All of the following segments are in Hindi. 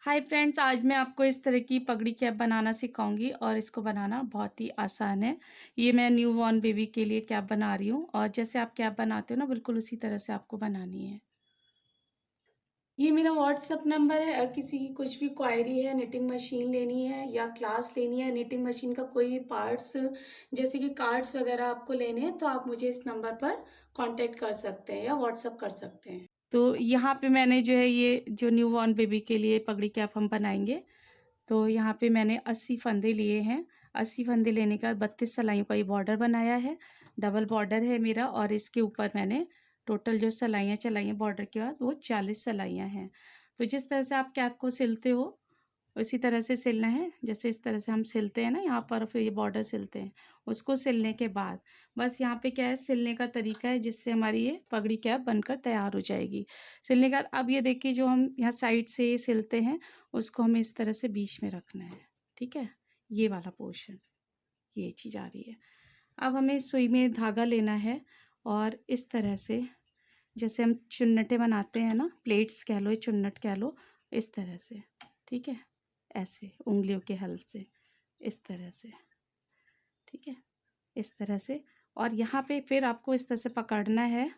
हाय फ्रेंड्स, आज मैं आपको इस तरह की पगड़ी कैप बनाना सिखाऊंगी और इसको बनाना बहुत ही आसान है। ये मैं न्यू बॉर्न बेबी के लिए कैप बना रही हूँ और जैसे आप कैप बनाते हो ना, बिल्कुल उसी तरह से आपको बनानी है। ये मेरा व्हाट्सअप नंबर है। किसी की कुछ भी क्वायरी है, निटिंग मशीन लेनी है या क्लास लेनी है, निटिंग मशीन का कोई भी पार्ट्स जैसे कि कार्ड्स वगैरह आपको लेने हैं, तो आप मुझे इस नंबर पर कांटेक्ट कर सकते हैं या व्हाट्सअप कर सकते हैं। तो यहाँ पे मैंने जो है, ये जो न्यू बॉर्न बेबी के लिए पगड़ी कैप हम बनाएंगे, तो यहाँ पे मैंने 80 फंदे लिए हैं। 80 फंदे लेने का 32 सिलाइयों का ये बॉर्डर बनाया है। डबल बॉर्डर है मेरा और इसके ऊपर मैंने टोटल जो सिलाइयाँ चलाई हैं बॉर्डर के बाद, वो 40 सिलाइयाँ हैं। तो जिस तरह से आप कैप को सिलते हो उसी तरह से सिलना है। जैसे इस तरह से हम सिलते हैं ना, यहाँ पर फिर ये बॉर्डर सिलते हैं, उसको सिलने के बाद बस यहाँ पे क्या है, सिलने का तरीका है जिससे हमारी ये पगड़ी कैप बनकर तैयार हो जाएगी। सिलने के बाद अब ये देखिए, जो हम यहाँ साइड से सिलते हैं उसको हमें इस तरह से बीच में रखना है। ठीक है, ये वाला पोर्शन, ये चीज़ आ रही है। अब हमें सुई में धागा लेना है और इस तरह से, जैसे हम चुन्नटें बनाते हैं ना, प्लेट्स कह लो, चुन्नट कह लो, इस तरह से। ठीक है, ऐसे उंगलियों के हेल्प से, इस तरह से। ठीक है, इस तरह से। और यहाँ पे फिर आपको इस तरह से पकड़ना है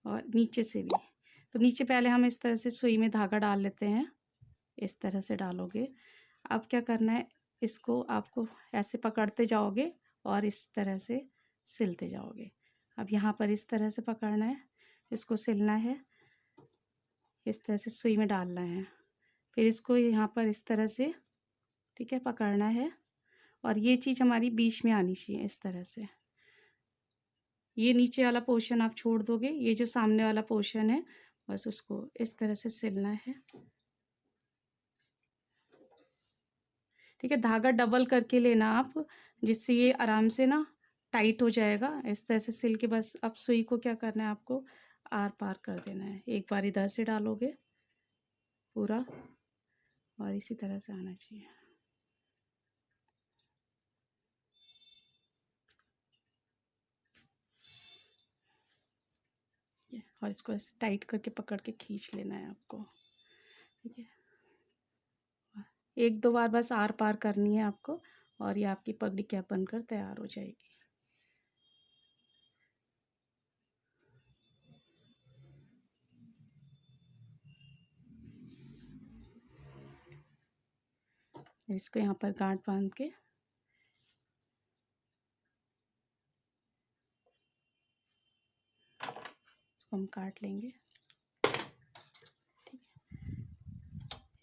और नीचे से भी। तो नीचे पहले हम इस तरह से सुई में धागा डाल लेते हैं, इस तरह से डालोगे। अब क्या करना है, इसको आपको ऐसे पकड़ते जाओगे और इस तरह से सिलते जाओगे। अब यहाँ पर इस तरह से पकड़ना है, इसको सिलना है, इस तरह से सुई में डालना है, फिर इसको यहाँ पर इस तरह से, ठीक है, पकड़ना है और ये चीज़ हमारी बीच में आनी चाहिए इस तरह से। ये नीचे वाला पोर्शन आप छोड़ दोगे, ये जो सामने वाला पोर्शन है बस उसको इस तरह से सिलना है। ठीक है, धागा डबल करके लेना आप, जिससे ये आराम से ना टाइट हो जाएगा। इस तरह से सिल के बस अब सुई को क्या करना है, आपको आर पार कर देना है। एक बार इधर से डालोगे पूरा और इसी तरह से आना चाहिए। और इसको ऐसे टाइट करके पकड़ के खींच लेना है आपको। ठीक है, एक दो बार बस आर पार करनी है आपको और ये आपकी पगड़ी कैप बनकर तैयार हो जाएगी। इसको यहाँ पर गांठ बांध के इसको हम काट लेंगे। ठीक है,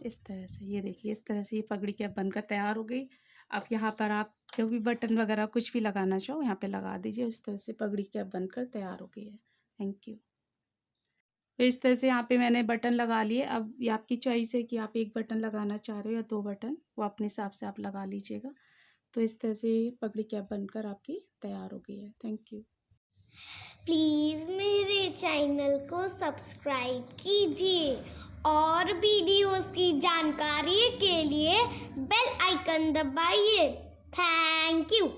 इस तरह से ये देखिए, इस तरह से ये पगड़ी कैप बनकर तैयार हो गई। अब यहाँ पर आप जो भी बटन वगैरह कुछ भी लगाना चाहो यहाँ पे लगा दीजिए। इस तरह से पगड़ी कैप बनकर तैयार हो गई है। Thank you. तो इस तरह से यहाँ पे मैंने बटन लगा लिए। अब ये आपकी चॉइस है कि आप एक बटन लगाना चाह रहे हो या दो बटन, वो अपने हिसाब से आप लगा लीजिएगा। तो इस तरह से पगड़ी कैप बनकर आपकी तैयार हो गई है। Thank you. प्लीज़ मेरे चैनल को सब्सक्राइब कीजिए और वीडियोस की जानकारी के लिए बेल आइकन दबाइए। Thank you.